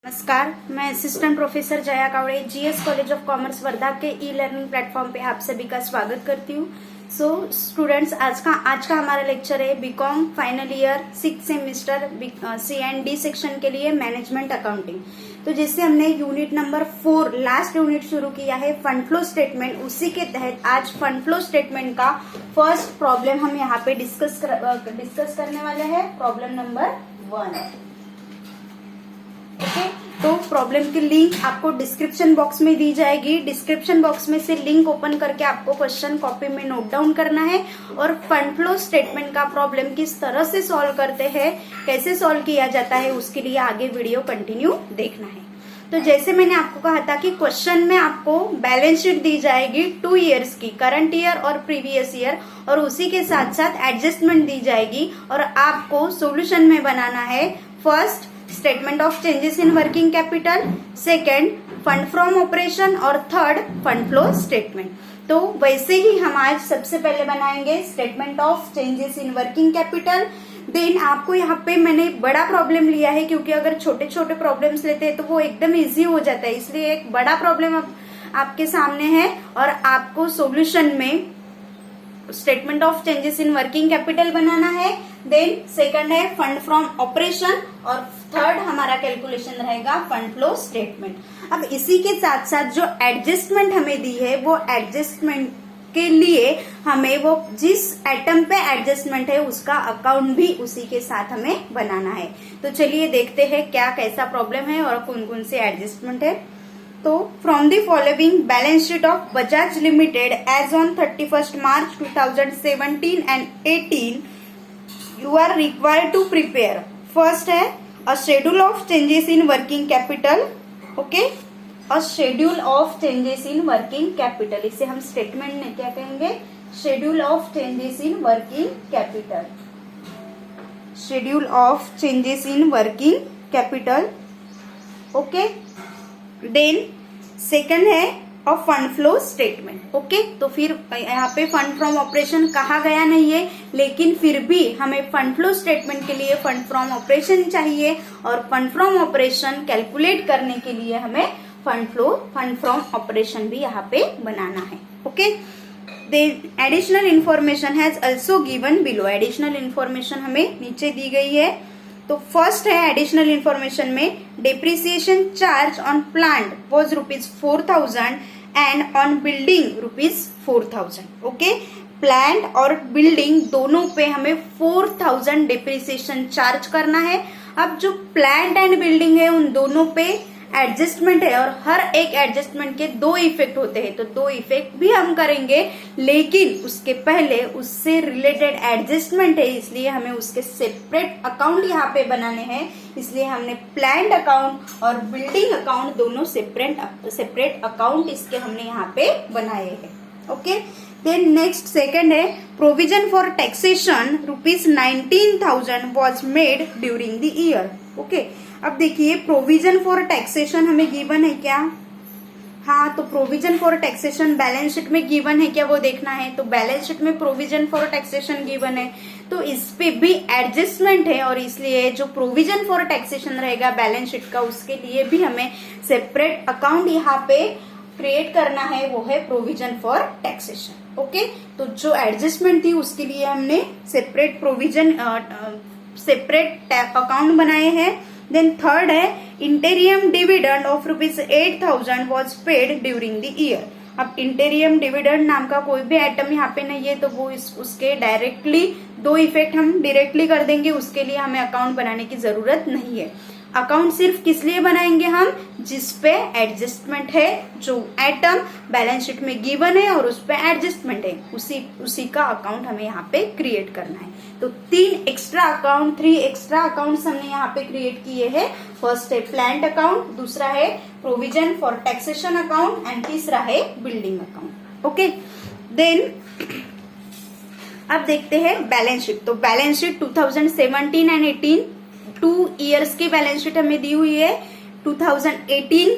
नमस्कार, मैं assistant professor Jaya Kawade GS college of commerce Wardha के ई लर्निंग प्लेटफॉर्म पे आप सभी का स्वागत करती हूँ। स्टूडेंट्स, आज का हमारा लेक्चर है BCom final year 6 semester C&D section के लिए मैनेजमेंट अकाउंटिंग। तो जैसे हमने यूनिट नंबर 4 लास्ट यूनिट शुरू किया है फंड फ्लो स्टेटमेंट, उसी के तहत आज फंड फ्लो स्टेटमेंट का फर्स्ट प्रॉब्लम हम यहाँ पे डिस्कस करने वाले हैं। Problem number 1। ओके, तो प्रॉब्लम की लिंक आपको डिस्क्रिप्शन बॉक्स में दी जाएगी। डिस्क्रिप्शन बॉक्स में से लिंक ओपन करके आपको क्वेश्चन कॉपी में नोट डाउन करना है और फंड फ्लो स्टेटमेंट का प्रॉब्लम किस तरह से सॉल्व करते हैं, कैसे सॉल्व किया जाता है, उसके लिए आगे वीडियो कंटिन्यू देखना है। तो जैसे मैंने आपको कहा था कि क्वेश्चन में आपको बैलेंस शीट दी जाएगी 2 ईयर्स की, करंट ईयर और प्रीवियस ईयर, और उसी के साथ साथ एडजस्टमेंट दी जाएगी और आपको सॉल्यूशन में बनाना है first statement of changes in working capital, second fund from operation और थर्ड फंड फ्लो स्टेटमेंट। तो वैसे ही हम आज सबसे पहले बनाएंगे statement of changes in working capital. Then आपको यहाँ पे मैंने बड़ा प्रॉब्लम लिया है, क्योंकि अगर छोटे छोटे प्रॉब्लम्स लेते हैं तो वो एकदम इजी हो जाता है, इसलिए एक बड़ा प्रॉब्लम आपके सामने है और आपको सॉल्यूशन में statement of changes in working capital बनाना है। देन सेकंड है फंड फ्रॉम ऑपरेशन और थर्ड हमारा कैलकुलेशन रहेगा फंड फ्लो स्टेटमेंट। अब इसी के साथ साथ जो एडजस्टमेंट हमें दी है, वो एडजस्टमेंट के लिए हमें वो जिस आइटम पे एडजस्टमेंट है उसका अकाउंट भी उसी के साथ हमें बनाना है। तो चलिए देखते हैं क्या कैसा प्रॉब्लम है और कौन कौन से एडजस्टमेंट है। तो from the following balance sheet of Bajaj limited as on 31st March 2017 and 18 you are required to prepare. First है a schedule of changes in working capital. Okay, a schedule of changes in working capital, इसे हम statement में क्या कहेंगे? schedule of changes in working capital. schedule of changes in working capital. Okay, then second है और fund flow statement. Okay, तो फिर यहाँ पे फंड फ्रॉम ऑपरेशन कहा गया नहीं है, लेकिन फिर भी हमें फंड फ्लो स्टेटमेंट के लिए फंड फ्रॉम ऑपरेशन चाहिए और फंड फ्रॉम ऑपरेशन कैलकुलेट करने के लिए हमें फंड फ्रॉम ऑपरेशन भी यहाँ पे बनाना है। Okay, then additional information has also given below. Additional information हमें नीचे दी गई है। तो फर्स्ट है एडिशनल इंफॉर्मेशन में depreciation charge on plant was ₹4,000 and on building ₹4,000। Okay, plant और बिल्डिंग दोनों पे हमें 4,000 डेप्रिसिएशन चार्ज करना है। अब जो प्लांट एंड बिल्डिंग है उन दोनों पे एडजस्टमेंट है और हर एक एडजस्टमेंट के 2 इफेक्ट होते हैं, तो 2 इफेक्ट भी हम करेंगे, लेकिन उसके पहले उससे रिलेटेड एडजस्टमेंट है, इसलिए हमें उसके सेपरेट अकाउंट यहाँ पे बनाने हैं। इसलिए हमने प्लांट अकाउंट और बिल्डिंग अकाउंट दोनों सेपरेट अकाउंट इसके हमने यहाँ पे बनाए हैं। ओके, देन नेक्स्ट सेकंड है provision for taxation ₹19,000 was made during the year. Okay, अब देखिए प्रोविजन फॉर टैक्सेशन हमें गिवन है क्या? हाँ, तो provision for taxation balance sheet में गिवन है क्या, वो देखना है। तो बैलेंस शीट में प्रोविजन फॉर टैक्सेशन गिवन है, तो इस पे भी एडजस्टमेंट है और इसलिए जो प्रोविजन फॉर टैक्सेशन रहेगा बैलेंस शीट का, उसके लिए भी हमें सेपरेट अकाउंट यहाँ पे क्रिएट करना है, वो है प्रोविजन फॉर टैक्सेशन। ओके, तो जो एडजस्टमेंट थी उसके लिए हमने सेपरेट अकाउंट बनाए हैं। देन थर्ड है interim dividend of ₹8,000 was paid during the year. अब इंटेरियम डिविडेंड नाम का कोई भी आइटम यहाँ पे नहीं है, तो वो उसके डायरेक्टली 2 इफेक्ट हम डायरेक्टली कर देंगे, उसके लिए हमें अकाउंट बनाने की जरूरत नहीं है। अकाउंट सिर्फ किस लिए बनाएंगे हम? जिस पे एडजस्टमेंट है, जो आइटम बैलेंस शीट में गिवन है और उस पे एडजस्टमेंट है, उसी का अकाउंट हमें यहाँ पे क्रिएट करना है। तो 3 एक्स्ट्रा अकाउंट्स हमने यहाँ पे क्रिएट किए हैं। फर्स्ट है प्लांट अकाउंट, दूसरा है provision for taxation account and तीसरा है बिल्डिंग अकाउंट। ओके, देन अब देखते हैं बैलेंस शीट। तो बैलेंस शीट 2017 एंड 18 2 ईयर्स की बैलेंस शीट हमें दी हुई है, 2018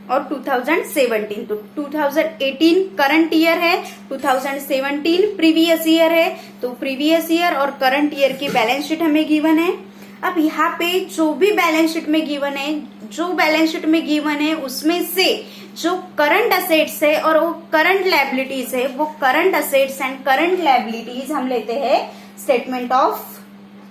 और 2017। तो 2018 करंट ईयर है, 2017 प्रीवियस ईयर है। तो प्रीवियस ईयर और करंट ईयर की बैलेंस शीट हमें गिवन है। अब यहाँ पे जो भी बैलेंस शीट में गिवन है, जो बैलेंस शीट में गिवन है उसमें से जो करंट असेट्स है और वो करंट लायबिलिटीज है, वो current assets and current liabilities हम लेते हैं statement of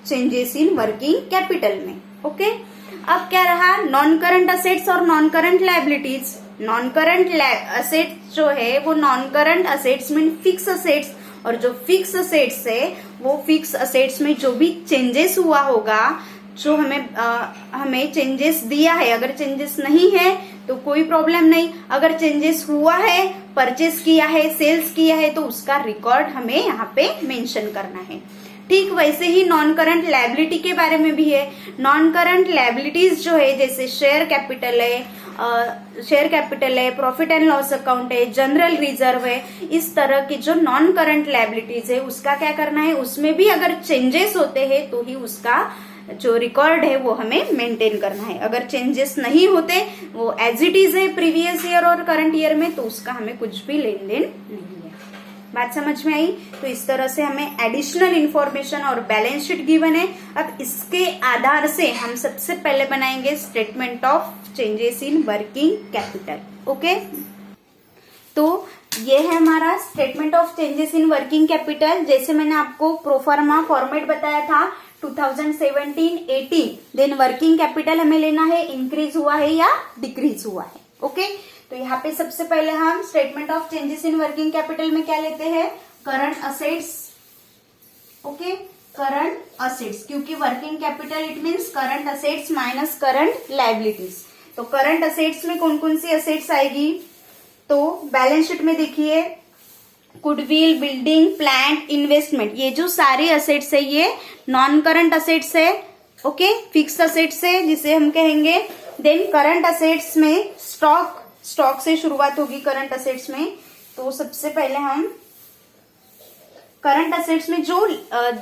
changes in working capital में। ओके, अब क्या रहा, नॉन करंट असेट्स और non current liabilities. Non current assets जो है वो non current assets mean fix assets, और जो फिक्स असेट्स है वो फिक्स असेट्स में जो भी चेंजेस हुआ होगा, जो हमें चेंजेस दिया है, अगर चेंजेस नहीं है तो कोई प्रॉब्लम नहीं, अगर चेंजेस हुआ है, परचेस किया है, सेल्स किया है, तो उसका रिकॉर्ड हमें यहाँ पे मेंशन करना है। ठीक वैसे ही नॉन करंट लायबिलिटी के बारे में भी है। नॉन करंट लायबिलिटीज जो है, जैसे शेयर कैपिटल है, प्रॉफिट एंड लॉस अकाउंट है, जनरल रिजर्व है, इस तरह की जो नॉन करंट लायबिलिटीज है उसका क्या करना है, उसमें भी अगर चेंजेस होते हैं तो ही उसका जो रिकॉर्ड है वो हमें मेंटेन करना है। अगर चेंजेस नहीं होते, वो एज इट इज है प्रीवियस ईयर और करंट ईयर में, तो उसका हमें कुछ भी लेन देन नहीं है। बात समझ में आई? तो इस तरह से हमें एडिशनल इंफॉर्मेशन और बैलेंस शीट गिवन है। अब इसके आधार से हम सबसे पहले बनाएंगे statement of changes in working capital. Okay, तो ये है हमारा statement of changes in working capital. जैसे मैंने आपको प्रोफार्मा फॉर्मेट बताया था 2017-18, देन वर्किंग कैपिटल हमें लेना है इंक्रीज हुआ है या डिक्रीज हुआ है। ओके, तो यहाँ पे सबसे पहले हम statement of changes in working capital में क्या लेते हैं, current assets. Okay, current assets, क्योंकि working capital it means current assets minus current liabilities. तो करंट असेट्स में कौन कौन सी असेट्स आएगी, तो बैलेंस शीट में देखिए गुडविल, बिल्डिंग, प्लांट, इन्वेस्टमेंट, ये जो सारे असेट्स है ये नॉन करंट असेट्स है। ओके, फिक्स असेट्स है जिसे हम कहेंगे। देन करंट असेट्स में स्टॉक से शुरुआत होगी करंट असेट्स में। तो सबसे पहले हम करंट असेट्स में जो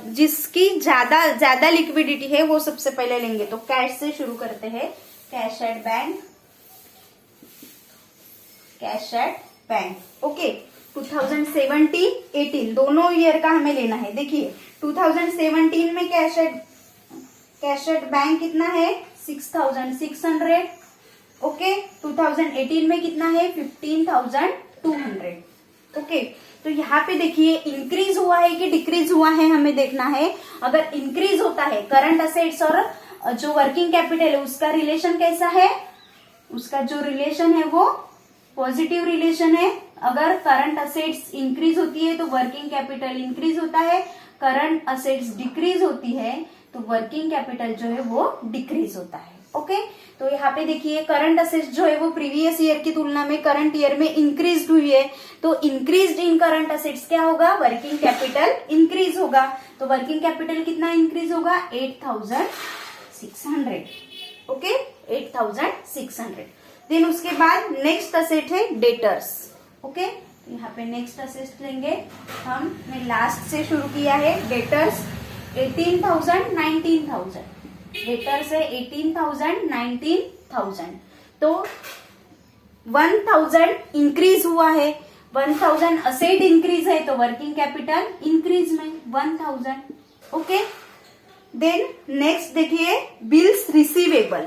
जिसकी ज्यादा लिक्विडिटी है वो सबसे पहले लेंगे। तो कैश से शुरू करते हैं, कैश एट बैंक। ओके, 2017-18 दोनों ईयर का हमें लेना है। देखिए 2017 में कैश एट बैंक कितना है, 6,600। ओके, 2018 में कितना है, 15,200। ओके, तो यहाँ पे देखिए इंक्रीज हुआ है कि डिक्रीज हुआ है हमें देखना है। अगर इंक्रीज होता है करंट असेट्स और जो वर्किंग कैपिटल है उसका रिलेशन कैसा है, उसका जो रिलेशन है वो पॉजिटिव रिलेशन है। अगर करंट असेट्स इंक्रीज होती है तो वर्किंग कैपिटल इंक्रीज होता है, करंट असेट्स डिक्रीज होती है तो वर्किंग कैपिटल जो है वो डिक्रीज होता है। ओके, तो यहाँ पे देखिए करंट असेट्स जो है वो प्रीवियस ईयर की तुलना में करंट ईयर में इंक्रीज हुई है। तो इंक्रीज इन करंट असेट्स क्या होगा, वर्किंग कैपिटल इंक्रीज होगा। तो वर्किंग कैपिटल कितना इंक्रीज होगा, 8,600। ओके, 8,600। देन उसके बाद नेक्स्ट असेट है डेटर्स। ओके, यहाँ पे नेक्स्ट असेट लेंगे हमने लास्ट से शुरू किया है। डेटर्स 18,000, 19,000। डेटर्स है 18,000, 19,000। तो 1,000 इंक्रीज हुआ है, 1,000 असेट इंक्रीज है तो वर्किंग कैपिटल इंक्रीज में 1,000। ओके, देन नेक्स्ट देखिए bills receivable.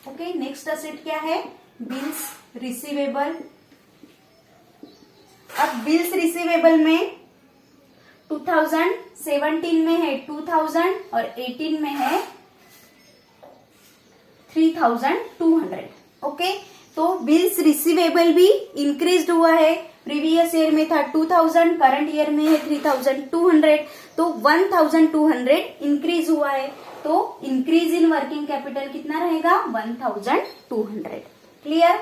Okay, next asset क्या है, बिल्स रिसीवेबल। अब बिल्स रिसीवेबल में 2017 में है 2,000 और 18 में है 3,200। ओके, तो बिल्स रिसीवेबल भी इंक्रीज हुआ है। प्रीवियस ईयर में था 2,000, करंट ईयर में है 3,200, तो 1,200 इंक्रीज हुआ है। तो इंक्रीज इन वर्किंग कैपिटल कितना रहेगा, 1,200। Clear?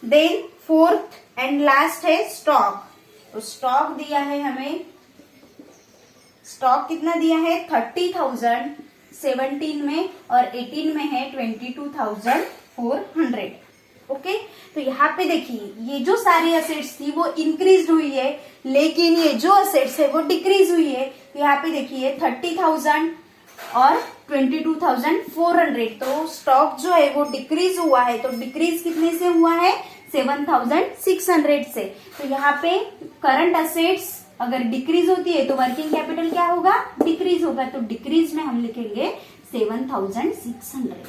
Then fourth and last है स्टॉक। तो स्टॉक दिया है हमें, स्टॉक कितना दिया है, 30,000 17 में और 18 में है 22,400। ओके, तो यहाँ पे देखिए ये जो सारी असेट्स थी वो इंक्रीज हुई है, लेकिन ये जो असेट्स है वो डिक्रीज हुई है। तो यहाँ पे देखिए 30,000 और 22,400। तो स्टॉक जो है वो डिक्रीज हुआ है। तो डिक्रीज कितने से हुआ है, 7,600 से। तो यहाँ पे करंट असेट्स अगर डिक्रीज होती है तो वर्किंग कैपिटल क्या होगा, डिक्रीज होगा। तो डिक्रीज में हम लिखेंगे 7,600।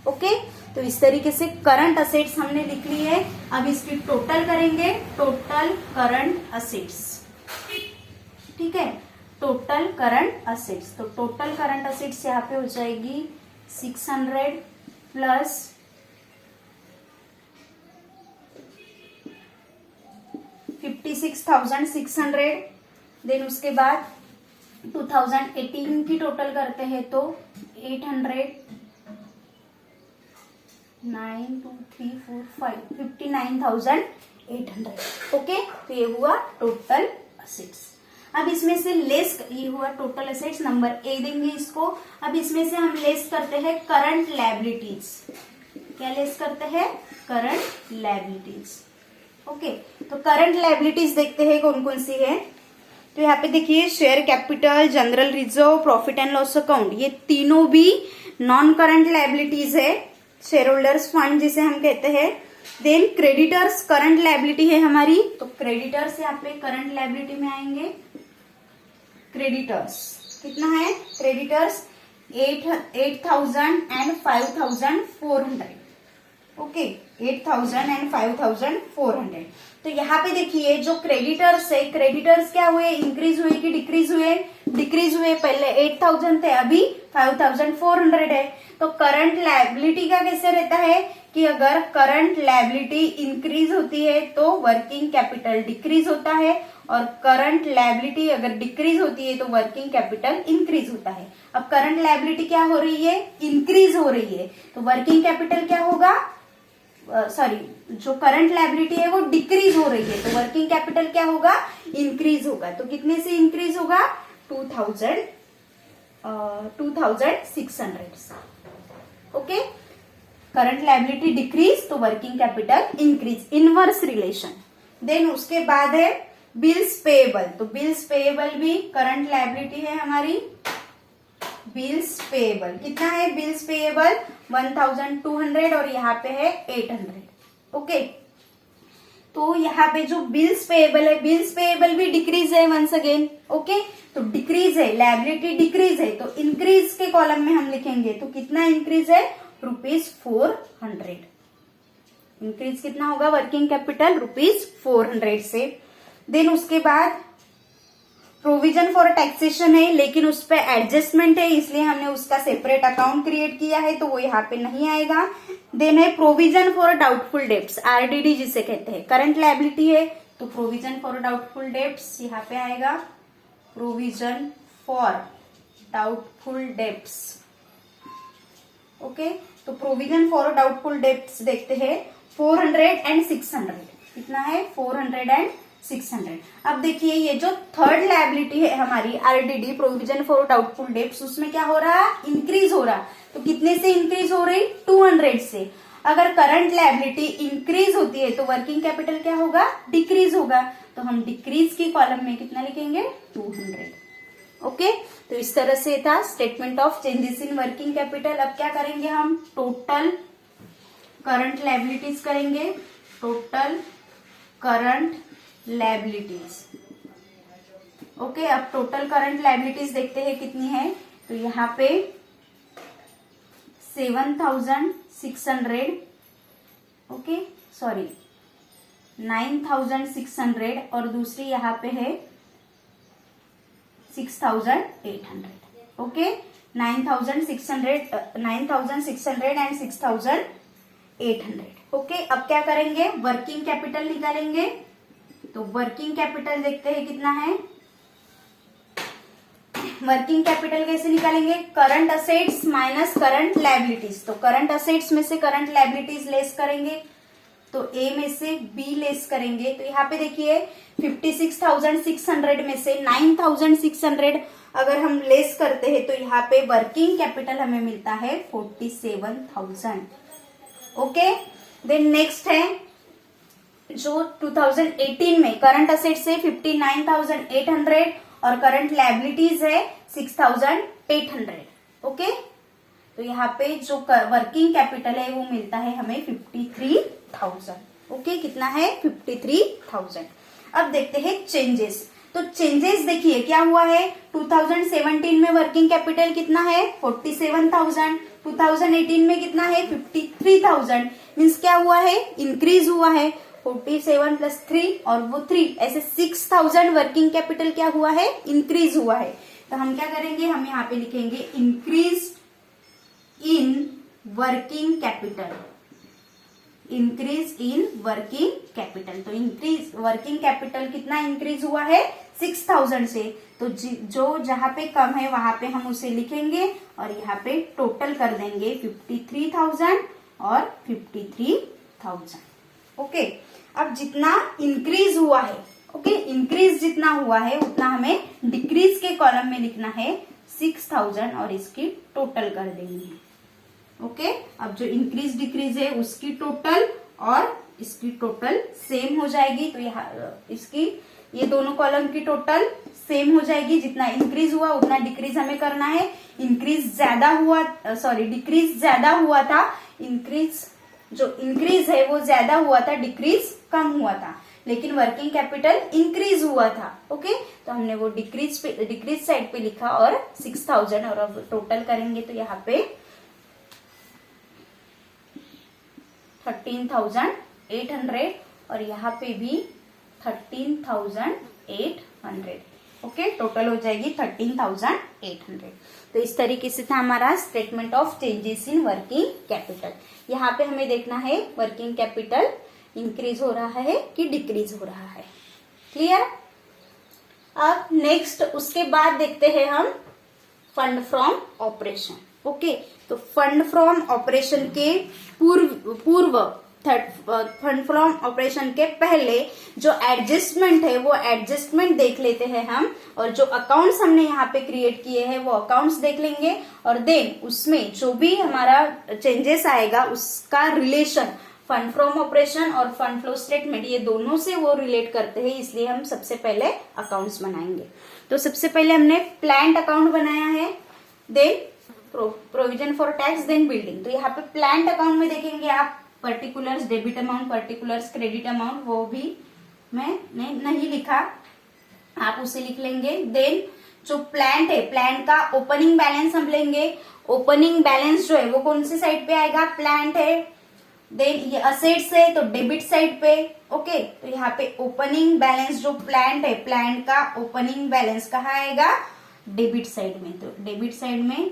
ओके, तो इस तरीके से करंट असेट्स हमने लिख ली है। अब इसकी टोटल करेंगे, टोटल करंट असेट्स। ठीक है, टोटल करंट असेट्स, तो टोटल करंट असेट्स यहाँ पे हो जाएगी 600 प्लस 56,600। देन उसके बाद 2018 की टोटल करते हैं तो 800, 9 2 3 4 5 59,800। ओके, तो ये हुआ टोटल असेट्स। अब इसमें से लेस, ये हुआ टोटल असेट्स, नंबर ए देंगे इसको। अब इसमें से हम लेस करते हैं करंट लायबिलिटीज। क्या लेस करते हैं? Current liabilities. ओके, तो करंट लायबिलिटीज देखते हैं कौन कौन सी है। तो यहाँ पे देखिए, share capital, general reserve, profit and loss account, ये तीनों भी नॉन करंट लायबिलिटीज है, शेयर होल्डर्स फंड जिसे हम कहते हैं। देन क्रेडिटर्स करंट लायबिलिटी है हमारी, तो क्रेडिटर्स यहाँ पे करंट लायबिलिटी में आएंगे। क्रेडिटर्स कितना है? Creditors 8,000 and 5,400। Okay, 8,000 and 5,400। तो यहाँ पे देखिए जो क्रेडिटर्स है, क्रेडिटर्स क्या हुए? इंक्रीज हुए कि डिक्रीज हुए? डिक्रीज हुए। पहले 8,000 थे, अभी 5,400 है। तो करंट लायबिलिटी का कैसे रहता है कि अगर करंट लायबिलिटी इंक्रीज होती है तो वर्किंग कैपिटल डिक्रीज होता है, और करंट लायबिलिटी अगर डिक्रीज होती है तो वर्किंग कैपिटल इंक्रीज होता है। अब करंट लायबिलिटी क्या हो रही है? इंक्रीज हो रही है, तो वर्किंग कैपिटल क्या होगा? जो करंट लायबिलिटी है वो डिक्रीज हो रही है, तो वर्किंग कैपिटल क्या होगा? इंक्रीज होगा। तो कितने से इंक्रीज होगा? 2,600। ओके, करंट लायबिलिटी डिक्रीज तो working capital increase, inverse relation. Then उसके बाद है बिल्स पेएबल, तो बिल्स पेएबल भी करंट लायबिलिटी है हमारी। बिल्स पेएबल कितना है? बिल्स पेएबल 1,200 और यहाँ पे है 800। ओके, तो यहाँ पे जो बिल्स पेएबल है, बिल्स पेएबल भी डिक्रीज है वंस अगेन। ओके, तो डिक्रीज है, लायबिलिटी डिक्रीज है, तो इंक्रीज के कॉलम में हम लिखेंगे। तो कितना इंक्रीज है? ₹400। इंक्रीज कितना होगा वर्किंग कैपिटल? ₹400 से। देन उसके बाद प्रोविजन फॉर टैक्सेशन है, लेकिन उस पर एडजस्टमेंट है, इसलिए हमने उसका सेपरेट अकाउंट क्रिएट किया है, तो वो यहाँ पे नहीं आएगा। देन है provision for doubtful debts, RDD जिसे कहते हैं, करंट लायबिलिटी है, तो प्रोविजन फॉर डाउटफुल डेब्ट्स यहाँ पे आएगा। Provision for doubtful debts. Okay, तो प्रोविजन फॉर डाउटफुल डेब्ट्स देखते हैं 400 एंड 600। कितना है? 400 एंड 600। अब देखिए ये जो थर्ड लायबिलिटी है हमारी RDD, provision for doubtful debts, उसमें क्या हो रहा? इंक्रीज हो रहा। तो कितने से इंक्रीज हो रही? 200 से। अगर करंट लायबिलिटी इंक्रीज होती है तो वर्किंग कैपिटल क्या होगा? डिक्रीज होगा। तो हम डिक्रीज की कॉलम में कितना लिखेंगे? 200। ओके, तो इस तरह से था statement of changes in working capital. अब क्या करेंगे हम? टोटल करंट लायबिलिटीज करेंगे। Total current liabilities. ओके, अब टोटल करंट लायबिलिटीज देखते हैं कितनी है। तो यहाँ पे 7,600, ओके सॉरी 9,600, और दूसरी यहाँ पे है 6,800। Okay, 9,600 and 6,800। ओके, अब क्या करेंगे? वर्किंग कैपिटल निकालेंगे। तो वर्किंग कैपिटल देखते हैं कितना है। वर्किंग कैपिटल कैसे निकालेंगे? Current assets minus current liabilities. तो करंट असेट्स में से करंट लायबिलिटीज लेस करेंगे, तो ए में से बी लेस करेंगे। तो यहाँ पे देखिए 56,600 में से 9,600 अगर हम लेस करते हैं तो यहाँ पे वर्किंग कैपिटल हमें मिलता है 47,000। ओके, देन नेक्स्ट है जो 2018 में करंट असेट्स है 59,800 और करंट लायबिलिटीज है 6,800। ओके, तो यहाँ पे जो वर्किंग कैपिटल है वो मिलता है हमें 53,000। ओके, कितना है? 53,000। अब देखते हैं चेंजेस। तो चेंजेस देखिए क्या हुआ है, 2017 में वर्किंग कैपिटल कितना है 47,000, 2018 में कितना है 53,000, मीन्स क्या हुआ है, इंक्रीज हुआ है 47 प्लस 3 और वो 3 ऐसे 6,000 वर्किंग कैपिटल क्या हुआ है, इंक्रीज हुआ है। तो हम क्या करेंगे, हम यहाँ पे लिखेंगे increase in working capital, increase in working capital. तो इंक्रीज वर्किंग कैपिटल कितना इंक्रीज हुआ है 6,000 से, तो जो जहां पे कम है वहां पे हम उसे लिखेंगे और यहाँ पे टोटल कर देंगे 53,000 और 53,000। ओके, अब जितना इंक्रीज हुआ है, ओके, इंक्रीज जितना हुआ है उतना हमें डिक्रीज के कॉलम में लिखना है 6,000 और इसकी टोटल कर देनी है। ओके, अब जो इंक्रीज डिक्रीज है उसकी टोटल और इसकी टोटल सेम हो जाएगी। तो यहाँ इसकी ये दोनों कॉलम की टोटल सेम हो जाएगी, जितना इंक्रीज हुआ उतना डिक्रीज हमें करना है। इंक्रीज ज्यादा हुआ, सॉरी डिक्रीज ज्यादा हुआ था, इंक्रीज जो इंक्रीज है वो ज्यादा हुआ था, डिक्रीज कम हुआ था, लेकिन वर्किंग कैपिटल इंक्रीज हुआ था। ओके, तो हमने वो डिक्रीज साइड पे लिखा और 6,000 और अब टोटल करेंगे तो यहाँ पे 13,800 और यहाँ पे भी 13,800। ओके, टोटल हो जाएगी 13,800। तो इस तरीके से था हमारा statement of changes in working capital. यहाँ पे हमें देखना है वर्किंग कैपिटल इंक्रीज हो रहा है कि डिक्रीज हो रहा है। क्लियर। अब नेक्स्ट उसके बाद देखते हैं हम फंड फ्रॉम ऑपरेशन। ओके, तो फंड फ्रॉम ऑपरेशन के पूर्व फंड फ्रॉम ऑपरेशन के पहले जो एडजस्टमेंट है वो एडजस्टमेंट देख लेते हैं हम, और जो अकाउंट्स हमने यहाँ पे क्रिएट किए हैं वो अकाउंट्स देख लेंगे, और देन उसमें जो भी हमारा चेंजेस आएगा उसका रिलेशन फंड फ्रॉम ऑपरेशन और फंड फ्लो स्टेटमेंट ये दोनों से वो रिलेट करते हैं, इसलिए हम सबसे पहले अकाउंट्स बनाएंगे। तो सबसे पहले हमने प्लांट अकाउंट बनाया है, then provision for tax, then building. तो यहाँ पे प्लांट अकाउंट में देखेंगे आप particulars debit amount, particulars credit amount, वो भी मैंने नहीं लिखा, आप उसे लिख लेंगे। देन जो प्लांट है, प्लांट का ओपनिंग बैलेंस हम लेंगे। ओपनिंग बैलेंस जो है वो कौन सी साइड पे आएगा, प्लांट है। देन ये असेट्स है तो डेबिट साइड पे। ओके, तो यहाँ पे ओपनिंग बैलेंस जो प्लांट है, प्लांट का ओपनिंग बैलेंस कहाँ आएगा, डेबिट साइड में। तो डेबिट साइड में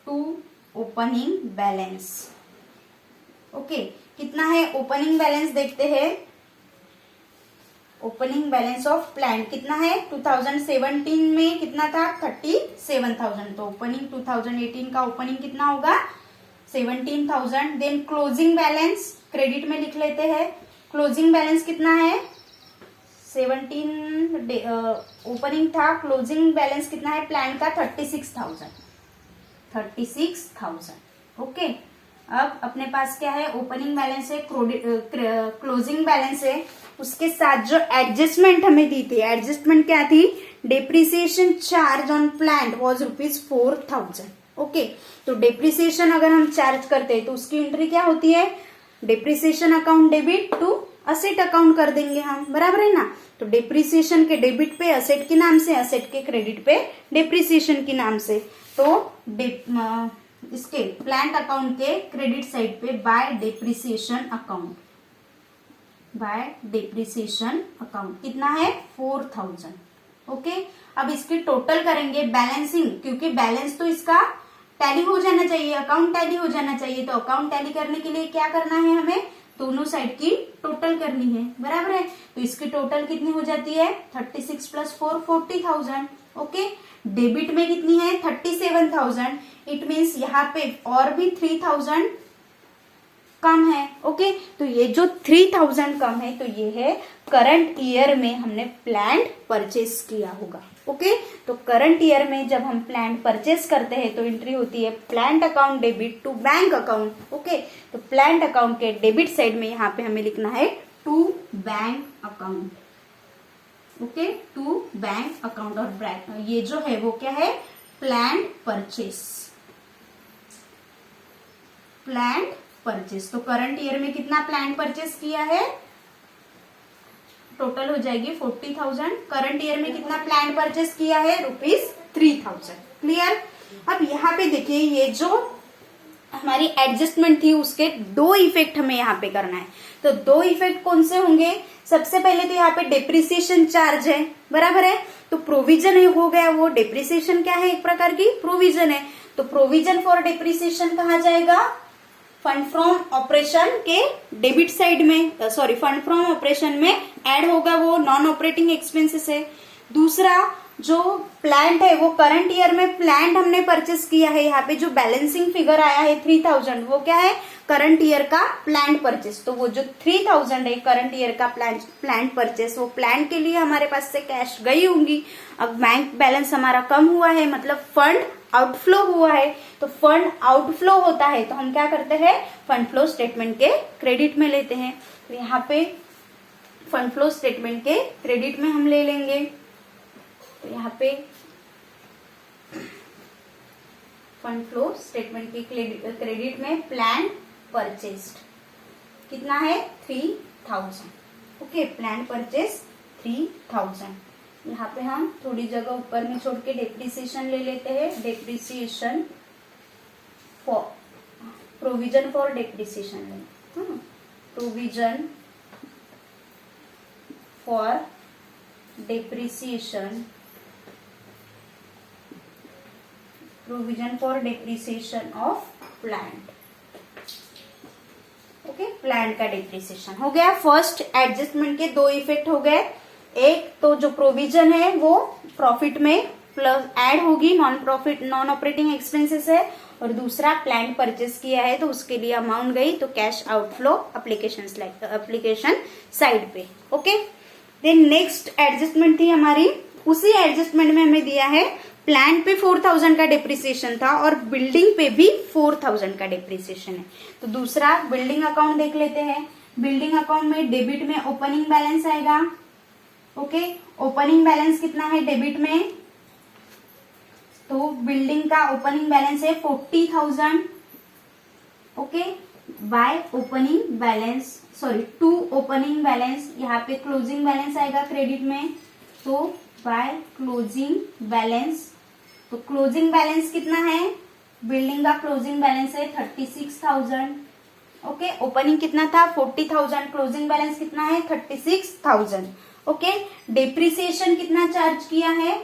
टू ओपनिंग बैलेंस। ओके, कितना है ओपनिंग बैलेंस देखते हैं। ओपनिंग बैलेंस ऑफ प्लांट कितना है, 2017 में कितना था 37,000, तो ओपनिंग 2018 का ओपनिंग कितना होगा 17,000। देन क्लोजिंग बैलेंस क्रेडिट में लिख लेते हैं, क्लोजिंग बैलेंस कितना है 17 ओपनिंग था, क्लोजिंग बैलेंस कितना है प्लांट का 36,000। ओके, अब अपने पास क्या है, ओपनिंग बैलेंस है, क्लोजिंग बैलेंस है, उसके साथ जो एडजस्टमेंट हमें दी थी, एडजस्टमेंट क्या थी, depreciation charge on plant was ₹4,000। Okay, तो डेप्रिसिएशन अगर हम चार्ज करते हैं तो उसकी एंट्री क्या होती है, depreciation account debit to asset account कर देंगे हम, बराबर है ना। तो डेप्रिसिएशन के डेबिट पे असेट के नाम से, असेट के क्रेडिट पे डेप्रिसिएशन के नाम से। तो इसके प्लांट अकाउंट के क्रेडिट साइड पे bye depreciation account, bye depreciation account कितना है 4,000। ओके, अब इसकी टोटल करेंगे बैलेंसिंग, क्योंकि बैलेंस तो इसका टैली हो जाना चाहिए, अकाउंट टैली हो जाना चाहिए। तो अकाउंट टैली करने के लिए क्या करना है, हमें दोनों साइड की टोटल करनी है, बराबर है। तो इसकी टोटल कितनी हो जाती है 36 प्लस 4 40,000। ओके, डेबिट में कितनी है 37,000, इट मीन्स यहाँ पे और भी 3,000 कम है। ओके, तो ये जो 3,000 कम है तो ये है करंट ईयर में हमने प्लांट परचेस किया होगा। ओके, तो करंट ईयर में जब हम प्लांट परचेस करते हैं तो एंट्री होती है plant account debit to bank account. Okay, तो प्लांट अकाउंट के डेबिट साइड में यहाँ पे हमें लिखना है to bank account. Okay, to bank account, और ये जो है वो क्या है प्लांट परचेस, प्लांट परचेस। तो करंट ईयर में कितना प्लांट परचेस किया है टोटल हो जाएगी 40,000। करंट ईयर में कितना प्लान परचेस किया है, ₹3,000। क्लियर। अब यहाँ पे देखिए ये जो हमारी एडजस्टमेंट थी उसके दो इफेक्ट हमें यहाँ पे करना है। तो दो इफेक्ट कौन से होंगे, सबसे पहले तो यहाँ पे डेप्रिसिएशन चार्ज है, बराबर है। तो प्रोविजन हो गया, वो डेप्रिसिएशन क्या है, एक प्रकार की प्रोविजन है। तो प्रोविजन फॉर डेप्रिसिएशन कहा जाएगा फंड फ्रॉम ऑपरेशन के डेबिट साइड में, सॉरी फंड फ्रॉम ऑपरेशन में ऐड होगा, वो नॉन ऑपरेटिंग एक्सपेंसेस है। दूसरा जो प्लांट है वो करंट ईयर में प्लांट हमने परचेस किया है, यहाँ पे जो बैलेंसिंग फिगर आया है 3,000 वो क्या है, करंट ईयर का प्लांट परचेस। तो वो जो 3,000 है करंट ईयर का प्लांट परचेस, वो प्लांट के लिए हमारे पास से कैश गई होंगी। अब बैंक बैलेंस हमारा कम हुआ है, मतलब फंड आउटफ्लो हुआ है। तो फंड आउटफ्लो होता है तो हम क्या करते हैं, फंड फ्लो स्टेटमेंट के क्रेडिट में लेते हैं। तो यहाँ पे फंड फ्लो स्टेटमेंट के क्रेडिट में हम ले लेंगे। तो यहाँ पे फंड फ्लो स्टेटमेंट के क्रेडिट में प्लान परचेस्ड कितना है, 3,000। Okay, plan purchase 3,000। यहाँ पे हम थोड़ी जगह ऊपर में छोड़ के डेप्रिसिएशन ले लेते हैं। Depreciation for provision for depreciation ले, provision for depreciation, provision for depreciation of plant. Okay, plant का डेप्रिसिएशन हो गया। फर्स्ट एडजस्टमेंट के दो इफेक्ट हो गए, एक तो जो प्रोविजन है वो प्रॉफिट में प्लस ऐड होगी, नॉन ऑपरेटिंग एक्सपेंसेस है, और दूसरा प्लांट परचेस किया है तो उसके लिए अमाउंट गई, तो कैश आउटफ्लो एप्लीकेशन साइड पे। ओके, देन नेक्स्ट एडजस्टमेंट थी हमारी, उसी एडजस्टमेंट में हमें दिया है प्लांट पे 4,000 का डेप्रिसिएशन था और बिल्डिंग पे भी 4,000 का डेप्रिसिएशन है। तो दूसरा बिल्डिंग अकाउंट देख लेते हैं। बिल्डिंग अकाउंट में डेबिट में ओपनिंग बैलेंस आएगा। ओके, ओपनिंग बैलेंस कितना है डेबिट में, तो बिल्डिंग का ओपनिंग बैलेंस है 40,000। Okay, by opening balance, sorry to opening balance, यहाँ पे क्लोजिंग बैलेंस आएगा क्रेडिट में, तो बाय क्लोजिंग बैलेंस। तो क्लोजिंग बैलेंस कितना है, बिल्डिंग का क्लोजिंग बैलेंस है 36,000। ओके, ओपनिंग कितना था 40,000, क्लोजिंग बैलेंस कितना है 36,000। ओके, डेप्रिसिएशन कितना चार्ज किया है,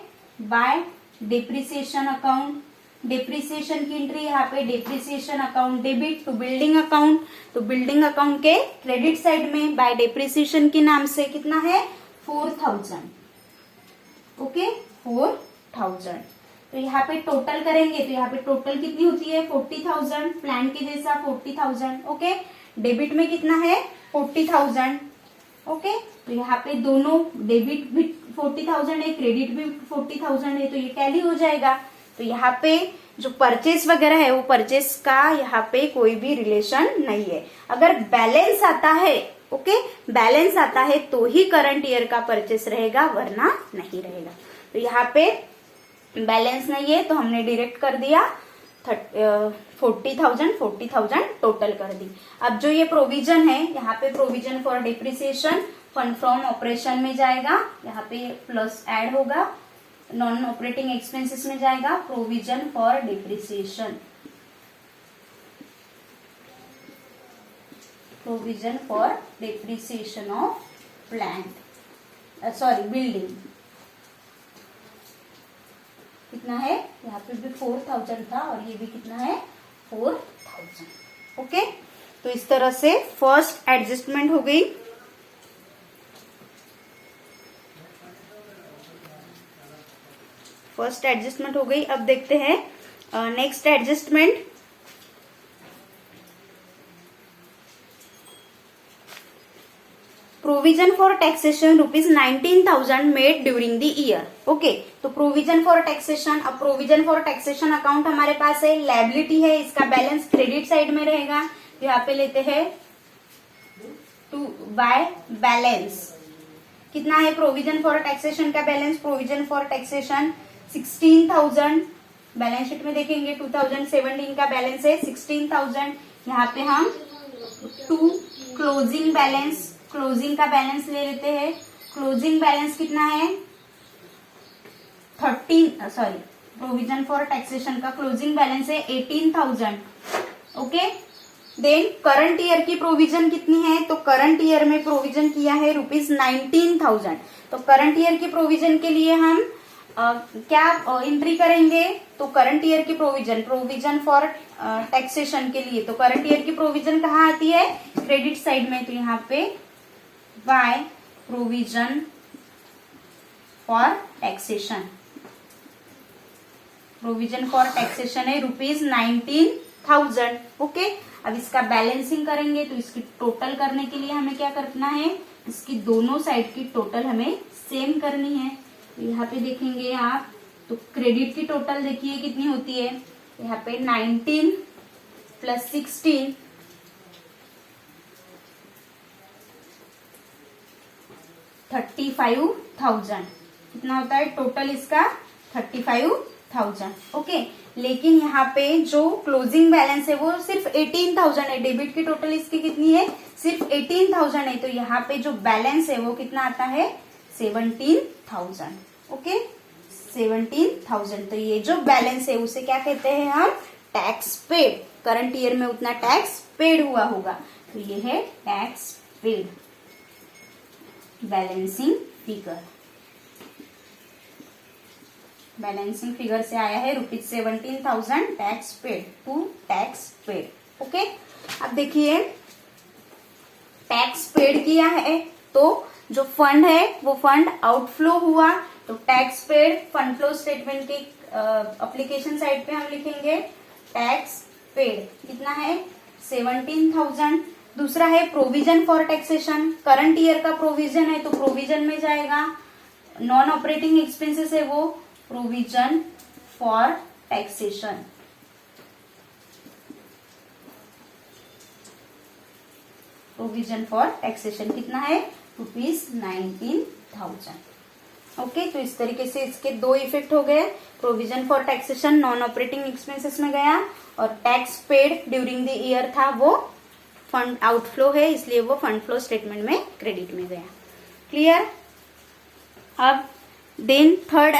बाय डेप्रिसिएशन अकाउंट। डेप्रिसिएशन की एंट्री यहाँ पे depreciation account debit to building account, तो बिल्डिंग अकाउंट के क्रेडिट साइड में बाय डेप्रिसिएशन के नाम से कितना है 4,000। ओके, 4,000। तो यहाँ पे टोटल करेंगे तो यहाँ पे टोटल कितनी होती है 40,000, प्लान के जैसा 40,000। ओके, डेबिट में कितना है 40,000। ओके, तो यहाँ पे दोनों डेबिट भी 40,000 है, क्रेडिट भी 40,000 है, तो ये टैली हो जाएगा। तो यहाँ पे जो परचेस वगैरह है वो परचेस का यहाँ पे कोई भी रिलेशन नहीं है। अगर बैलेंस आता है, ओके, बैलेंस आता है तो ही करंट ईयर का परचेस रहेगा, वरना नहीं रहेगा। तो यहाँ पे बैलेंस नहीं है तो हमने डायरेक्ट कर दिया 40,000 टोटल कर दी। अब जो ये प्रोविजन है, यहाँ पे provision for depreciation fund from operation में जाएगा, यहाँ पे प्लस ऐड होगा, नॉन ऑपरेटिंग एक्सपेंसेस में जाएगा provision for depreciation, provision for depreciation of plant, sorry building. कितना है, यहाँ पे भी 4,000 था और ये भी कितना है 4,000। ओके, तो इस तरह से फर्स्ट एडजस्टमेंट हो गई। फर्स्ट एडजस्टमेंट हो गई। अब देखते हैं next adjustment. Provision for taxation ₹19,000 made during the year. Okay, तो प्रोविजन फॉर टैक्सेशन, अब प्रोविजन फॉर टैक्सेशन अकाउंट हमारे पास है, लायबिलिटी है, इसका बैलेंस क्रेडिट साइड में रहेगा। तो यहाँ पे लेते हैं टू बाय बैलेंस, कितना है प्रोविजन फॉर टैक्सेशन का balance, provision for taxation 16,000। Balance sheet में देखेंगे 2017 का बैलेंस है 16,000। यहाँ पे हम टू क्लोजिंग बैलेंस, क्लोजिंग का बैलेंस ले लेते हैं। क्लोजिंग बैलेंस कितना है, प्रोविजन फॉर टैक्सेशन का क्लोजिंग बैलेंस है 18,000। ओके, देन करंट ईयर की प्रोविजन कितनी है, तो करंट ईयर में प्रोविजन किया है ₹19,000। तो करंट ईयर की प्रोविजन के लिए हम क्या एंट्री करेंगे, तो करंट ईयर की प्रोविजन फॉर टैक्सेशन के लिए, तो करंट ईयर की प्रोविजन कहाँ आती है, क्रेडिट साइड में। तो यहाँ पे by provision for taxation, provision for taxation है ₹19,000। ओके, अब इसका बैलेंसिंग करेंगे, तो इसकी टोटल करने के लिए हमें क्या करना है, इसकी दोनों साइड की टोटल हमें सेम करनी है। तो यहाँ पे देखेंगे आप, तो क्रेडिट की टोटल देखिए कितनी होती है, यहाँ पे 19 + 16 35,000 कितना होता है टोटल इसका 35,000। ओके, लेकिन यहाँ पे जो क्लोजिंग बैलेंस है वो सिर्फ 18,000 है, डेबिट की टोटल इसकी कितनी है, सिर्फ 18,000 है। तो यहाँ पे जो बैलेंस है वो कितना आता है, 17,000। ओके, 17,000। तो ये जो बैलेंस है उसे क्या कहते हैं हम, टैक्स पेड। करंट ईयर में उतना टैक्स पेड हुआ होगा, तो ये है tax paid balancing figure. Balancing figure से आया है ₹17,000 tax paid to tax paid. Okay, अब देखिए टैक्स पेड किया है तो जो फंड है वो फंड आउटफ्लो हुआ, तो tax paid fund flow statement के एप्लीकेशन साइड पे हम लिखेंगे टैक्स पेड कितना है 17,000। दूसरा है provision for taxation, current year का प्रोविजन है तो प्रोविजन में जाएगा, नॉन ऑपरेटिंग एक्सपेंसेस है वो provision for taxation. Provision for taxation कितना है ₹19,000। ओके, तो इस तरीके से इसके दो इफेक्ट हो गए, provision for taxation non operating expenses में गया और tax paid during the year था वो फंड आउटफ्लो है, इसलिए वो फंड फ्लो स्टेटमेंट में क्रेडिट में गया। क्लियर। अब देन थर्ड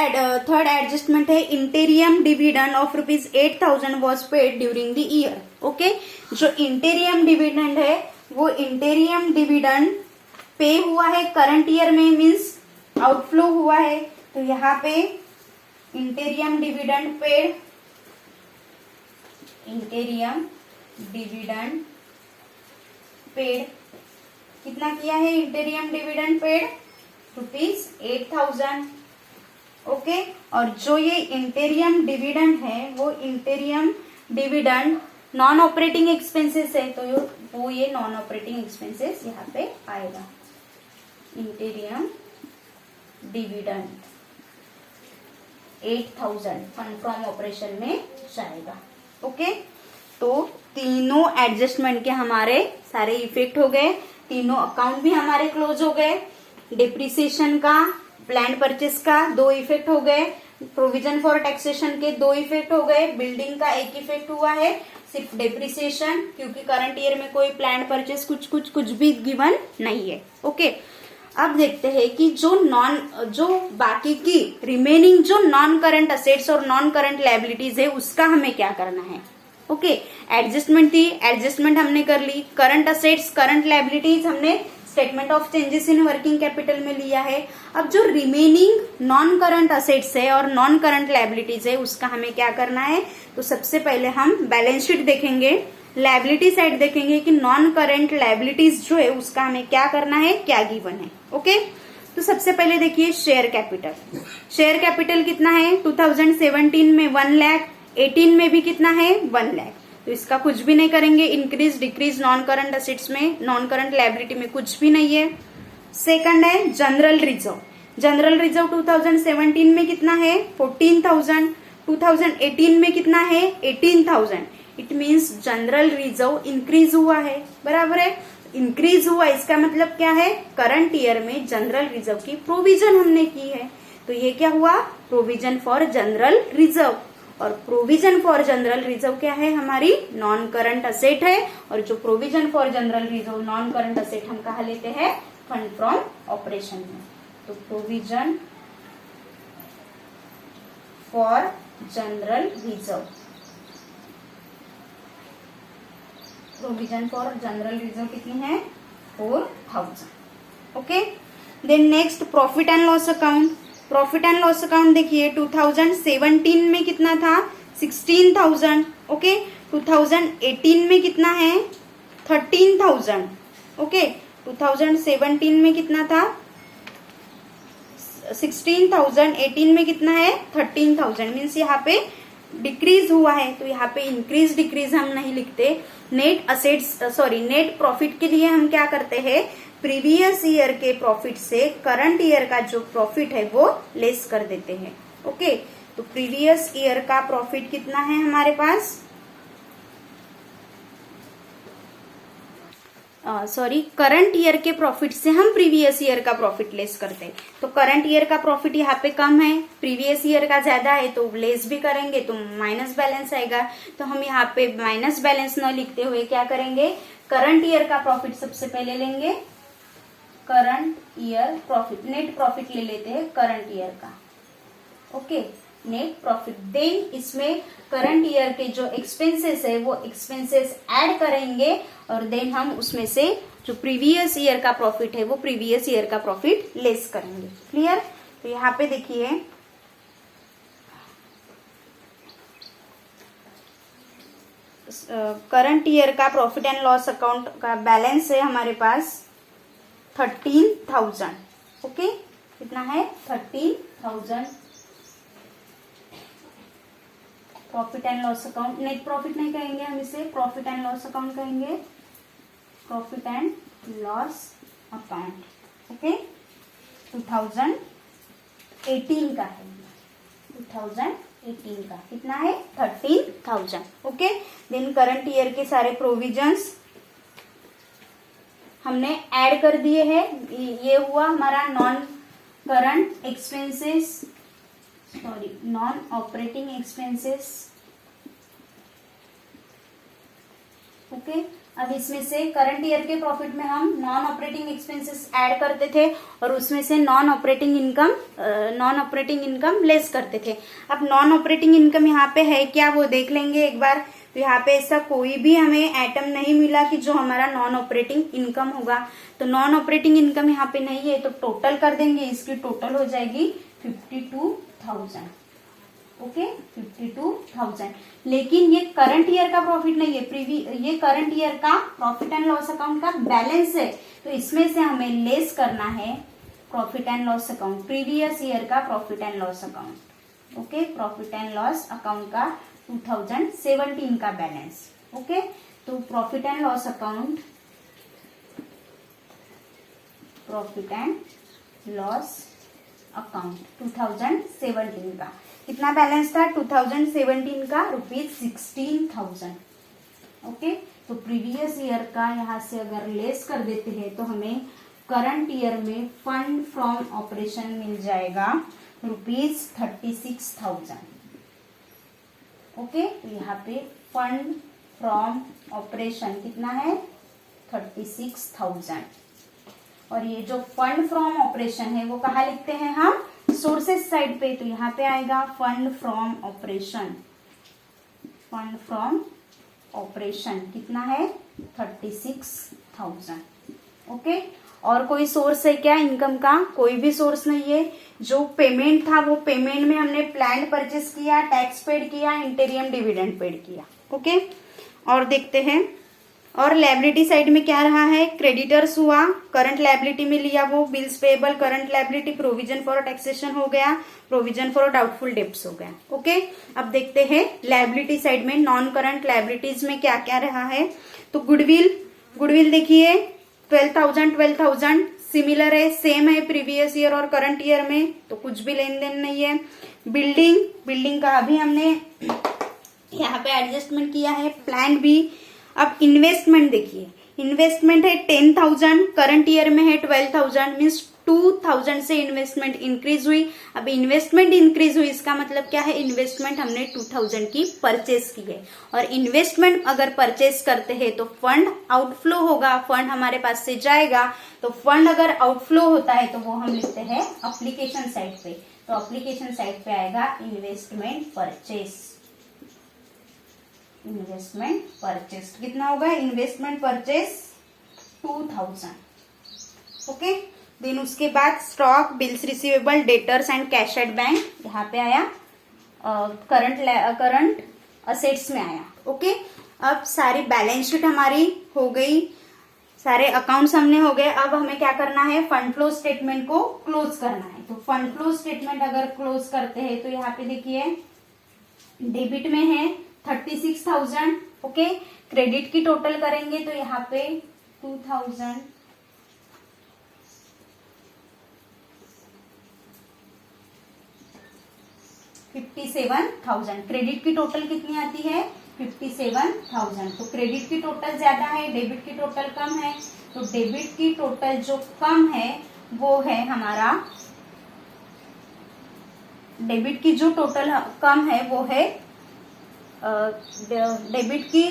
एडजस्टमेंट है interim dividend of ₹8,000 was paid during the year. Okay, जो इंटेरियम डिविडेंड है वो इंटेरियम डिविडेंड पे हुआ है करंट ईयर में, मीन्स आउटफ्लो हुआ है, तो यहाँ पे interim dividend paid, interim dividend paid कितना किया है, इंटेरियम डिविडेंड पेड ₹8,000। ओके, और जो ये इंटेरियम डिविडेंड है वो interim dividend non operating expenses है, तो वो ये नॉन ऑपरेटिंग एक्सपेंसेस यहाँ पे आएगा। Interim dividend 8,000 fund from operation में जाएगा। ओके, तो तीनों एडजस्टमेंट के हमारे सारे इफेक्ट हो गए, तीनों अकाउंट भी हमारे क्लोज हो गए। डिप्रिसिएशन का, प्लान परचेस का 2 इफेक्ट हो गए, प्रोविजन फॉर टैक्सेशन के 2 इफेक्ट हो गए, बिल्डिंग का 1 इफेक्ट हुआ है, सिर्फ डिप्रिसिएशन क्योंकि करंट ईयर में कोई प्लान परचेस कुछ भी गिवन नहीं है। ओके, अब देखते हैं कि जो बाकी की रिमेनिंग जो नॉन करंट असेट्स और नॉन करंट लायबिलिटीज है उसका हमें क्या करना है। ओके, एडजस्टमेंट थी, एडजस्टमेंट हमने कर ली, करंट असेट्स करंट लायबिलिटीज हमने statement of changes in working capital में लिया है। अब जो रिमेनिंग नॉन करंट असेट्स है और नॉन करंट लायबिलिटीज है उसका हमें क्या करना है, तो सबसे पहले हम बैलेंस शीट देखेंगे, लायबिलिटी साइड देखेंगे कि नॉन करंट लायबिलिटीज जो है उसका हमें क्या करना है, क्या गिवन है। ओके, तो सबसे पहले देखिए शेयर कैपिटल। शेयर कैपिटल कितना है 2017 में 1 लाख, 18 में भी कितना है 1 लाख, तो इसका कुछ भी नहीं करेंगे, increase decrease non current assets में, नॉन करंट लायबिलिटी में कुछ भी नहीं है। सेकंड है जनरल रिजर्व। जनरल रिजर्व 2017 में कितना है 14,000, 2018 में कितना है 18,000। It means general reserve increase हुआ है, बराबर है, इंक्रीज हुआ, इसका मतलब क्या है, करंट ईयर में जनरल रिजर्व की प्रोविजन हमने की है, तो ये क्या हुआ, प्रोविजन फॉर जनरल रिजर्व। और प्रोविजन फॉर जनरल रिजर्व क्या है, हमारी नॉन करंट असेट है, और जो provision for general reserve non current asset हम कहा लेते हैं, फंड फ्रॉम ऑपरेशन में। तो provision for general reserve, provision for general reserve कितनी है 4000. Okay. Then next profit and loss account. Profit and loss account देखिए 2017 में कितना था 16,000. ओके. 2018 में कितना है 13,000. ओके. 2017 में कितना था 16,000, 18 में कितना है 13,000. मीन्स यहाँ पे डिक्रीज हुआ है, तो यहाँ पे इंक्रीज डिक्रीज हम नहीं लिखते. नेट असेट्स नेट प्रॉफिट के लिए हम क्या करते हैं, प्रीवियस ईयर के प्रॉफिट से करंट ईयर का जो प्रॉफिट है वो लेस कर देते हैं. ओके. तो प्रीवियस ईयर का प्रॉफिट कितना है हमारे पास, करंट ईयर के प्रॉफिट से हम प्रीवियस ईयर का प्रॉफिट लेस करते हैं. तो करंट ईयर का प्रॉफिट यहाँ पे कम है, प्रीवियस ईयर का ज्यादा है, तो लेस भी करेंगे तो माइनस बैलेंस आएगा. तो हम यहाँ पे माइनस बैलेंस न लिखते हुए क्या करेंगे, करंट ईयर का प्रॉफिट सबसे पहले लेंगे. Current year profit, net profit ले लेते हैं करंट ईयर का. ओके. Net profit. देन इसमें करंट ईयर के जो एक्सपेंसेस है वो एक्सपेंसेस ऐड करेंगे और देन हम उसमें से जो प्रीवियस ईयर का प्रॉफिट है वो प्रीवियस ईयर का प्रॉफिट लेस करेंगे. क्लियर. तो यहाँ पे देखिए करंट ईयर का प्रॉफिट एंड लॉस अकाउंट का बैलेंस है हमारे पास 13,000. ओके. कितना है 13,000. Profit and loss account, net profit नहीं कहेंगे हम इसे, प्रॉफिट एंड लॉस अकाउंट कहेंगे. Profit and loss account. Okay. 2018 का है, 2018 का कितना है 13,000. ओके. देन करंट ईयर के सारे प्रोविजंस हमने ऐड कर दिए हैं. ये हुआ हमारा non current expenses, non operating expenses. Okay. अब इसमें से करंट ईयर के प्रॉफिट में हम नॉन ऑपरेटिंग एक्सपेंसेस ऐड करते थे और उसमें से नॉन ऑपरेटिंग इनकम लेस करते थे. अब नॉन ऑपरेटिंग इनकम यहाँ पे है क्या वो देख लेंगे एक बार. तो यहाँ पे ऐसा कोई भी हमें आइटम नहीं मिला कि जो हमारा नॉन ऑपरेटिंग इनकम होगा. तो नॉन ऑपरेटिंग इनकम यहाँ पे नहीं है, तो टोटल कर देंगे. इसकी टोटल हो जाएगी 52,000. ओके. 52,000. लेकिन ये करंट ईयर का प्रॉफिट नहीं है, ये करंट ईयर का प्रॉफिट एंड लॉस अकाउंट का बैलेंस है. तो इसमें से हमें लेस करना है profit and loss account, previous year का profit and loss account. Okay. Profit and loss account का 2017 का बैलेंस. ओके. तो profit and loss account, profit and loss account 2017 का कितना बैलेंस था 2017 का ₹16,000. ओके. तो प्रीवियस ईयर का यहां से अगर लेस कर देते हैं तो हमें करंट ईयर में फंड फ्रॉम ऑपरेशन मिल जाएगा ₹36,000. ओके. तो यहाँ पे फंड फ्रॉम ऑपरेशन कितना है 36,000. और ये जो फंड फ्रॉम ऑपरेशन है वो कहाँ लिखते हैं हम, सोर्सेस साइड पे. तो यहाँ पे आएगा fund from operation. Fund from operation कितना है 36,000. ओके. और कोई सोर्स है क्या इनकम का, कोई भी सोर्स नहीं है. जो पेमेंट था वो पेमेंट में हमने प्लान परचेस किया, टैक्स पेड किया, इंटीरियम डिविडेंड पेड किया. ओके. और देखते हैं और लायबिलिटी साइड में क्या रहा है, क्रेडिटर्स हुआ, करंट लायबिलिटी में लिया वो bills payable, current liability, provision for taxation हो गया, प्रोविजन फॉर डाउटफुल डेब्ट्स हो गया. ओके. अब देखते हैं लायबिलिटी साइड में नॉन करंट लायबिलिटीज में क्या क्या रहा है. तो गुडविल देखिए 12,000 सिमिलर है, सेम है प्रीवियस ईयर और करंट ईयर में, तो कुछ भी लेन देन नहीं है. बिल्डिंग का अभी हमने यहाँ पे एडजस्टमेंट किया है, प्लान भी. अब इन्वेस्टमेंट देखिए, इन्वेस्टमेंट है 10,000, करंट ईयर में है 12,000, मीन्स 2000 से इन्वेस्टमेंट इंक्रीज हुई। अब इन्वेस्टमेंट इंक्रीज हुई इसका मतलब क्या है, इन्वेस्टमेंट हमने 2000 की परचेस की है, और इन्वेस्टमेंट अगर परचेस करते हैं तो फंड आउटफ्लो होगा, फंड हमारे पास से जाएगा। तो फंड अगर आउटफ्लो होता है तो वो हम लिखते हैं एप्लीकेशन साइड पे, तो एप्लीकेशन साइड पे आएगा इन्वेस्टमेंट परचेस। इन्वेस्टमेंट परचेस कितना होगा, इन्वेस्टमेंट परचेस 2000। ओके, देन उसके बाद stock, bills receivable, debtors and cash at bank यहाँ पे आया, करंट असेट्स में आया। ओके, अब सारी बैलेंस शीट हमारी हो गई, सारे अकाउंट्स हमने हो गए। अब हमें क्या करना है, फंड फ्लो स्टेटमेंट को क्लोज करना है। तो फंड फ्लो स्टेटमेंट अगर क्लोज करते हैं तो यहाँ पे देखिए डेबिट में है 36,000। ओके, क्रेडिट की टोटल करेंगे तो यहाँ पे 2000, 57,000। क्रेडिट की टोटल कितनी आती है, 57,000। तो क्रेडिट की टोटल ज्यादा है, डेबिट की टोटल कम है। तो डेबिट की टोटल जो कम है वो है हमारा, डेबिट की जो टोटल कम है वो है डेबिट की,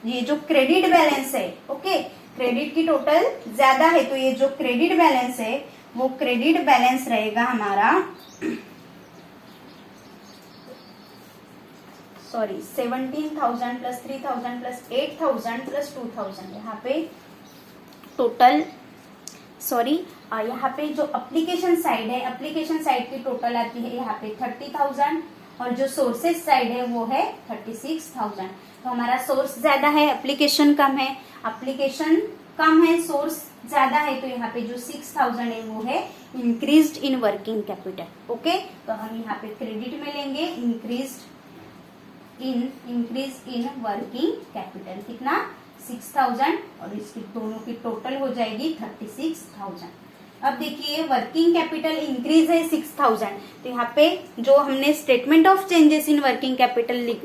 ये जो क्रेडिट बैलेंस है। ओके, क्रेडिट की टोटल ज्यादा है तो ये जो क्रेडिट बैलेंस है वो क्रेडिट बैलेंस रहेगा हमारा 17,000 प्लस 3,000 प्लस 8,000 प्लस 2,000। यहाँ पे टोटल यहाँ पे जो एप्लीकेशन साइड है, एप्लीकेशन साइड की टोटल आती है यहाँ पे 30,000, और जो सोर्सेज साइड है वो है 36,000। तो हमारा सोर्स ज्यादा है, एप्लीकेशन कम है, एप्लीकेशन कम है, सोर्स ज्यादा है, तो यहाँ पे जो 6,000 है वो है इंक्रीज्ड इन वर्किंग कैपिटल। ओके, तो हम यहाँ पे क्रेडिट में लेंगे इंक्रीज इन वर्किंग कैपिटल, कितना 6,000, और इसकी दोनों की टोटल हो जाएगी 36,000। अब देखिए वर्किंग कैपिटल इंक्रीज है 6,000, तो यहाँ पे जो हमने statement of changes in working capital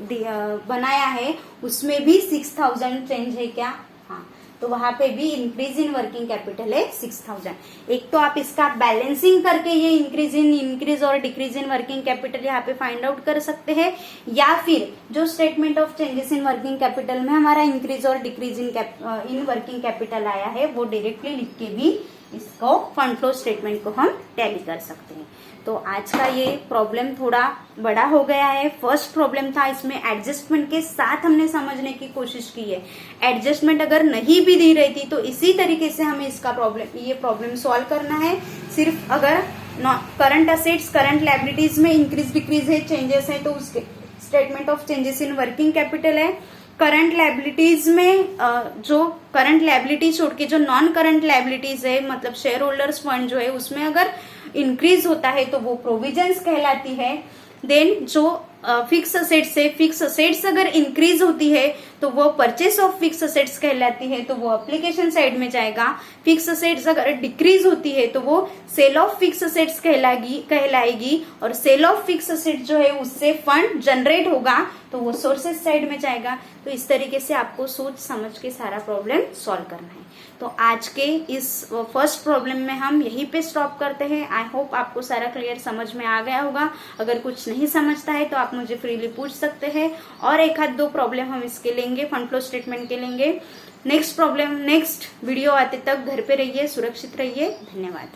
बनाया है उसमें भी 6,000 चेंज है क्या, हाँ, तो वहां पे भी इंक्रीज इन वर्किंग कैपिटल है 6,000। एक तो आप इसका बैलेंसिंग करके ये इंक्रीज और डिक्रीज इन वर्किंग कैपिटल यहाँ पे फाइंड आउट कर सकते हैं, या फिर जो statement of changes in working capital में हमारा इंक्रीज और डिक्रीज इन वर्किंग कैपिटल आया है वो डायरेक्टली लिख के भी इसको फंड फ्लो स्टेटमेंट को हम टैली कर सकते हैं। तो आज का ये प्रॉब्लम थोड़ा बड़ा हो गया है। फर्स्ट प्रॉब्लम था, इसमें एडजस्टमेंट के साथ हमने समझने की कोशिश की है। एडजस्टमेंट अगर नहीं भी दी रहती तो इसी तरीके से हमें इसका प्रॉब्लम सॉल्व करना है। सिर्फ अगर करंट असेट्स, करंट लायबिलिटीज में इंक्रीज डिक्रीज है, चेंजेस है, तो उसके statement of changes in working capital है। करंट लायबिलिटीज में जो करंट लायबिलिटी छोड़ के जो नॉन करंट लायबिलिटीज है, मतलब शेयर होल्डर्स फंड जो है उसमें अगर इंक्रीज होता है तो वो प्रोविजंस कहलाती है। देन जो फिक्स असेट्स है, फिक्स असेट्स अगर इंक्रीज होती है तो वो परचेस ऑफ फिक्स असेट्स कहलाती है, तो वो एप्लीकेशन साइड में जाएगा। फिक्स असेट्स अगर डिक्रीज होती है तो वो सेल ऑफ फिक्स असेट्स कहलाएगी, और सेल ऑफ फिक्स असेट्स जो है उससे फंड जनरेट होगा तो वो सोर्सेस साइड में जाएगा। तो इस तरीके से आपको सोच समझ के सारा प्रॉब्लम सॉल्व करना है। तो आज के इस फर्स्ट प्रॉब्लम में हम यहीं पे स्टॉप करते हैं। आई होप आपको सारा क्लियर समझ में आ गया होगा। अगर कुछ नहीं समझता है तो आप मुझे फ्रीली पूछ सकते हैं, और एक आध दो प्रॉब्लम हम इसके लेंगे, फंड फ्लो स्टेटमेंट के लेंगे। नेक्स्ट वीडियो आते तक घर पे रहिए, सुरक्षित रहिए। धन्यवाद।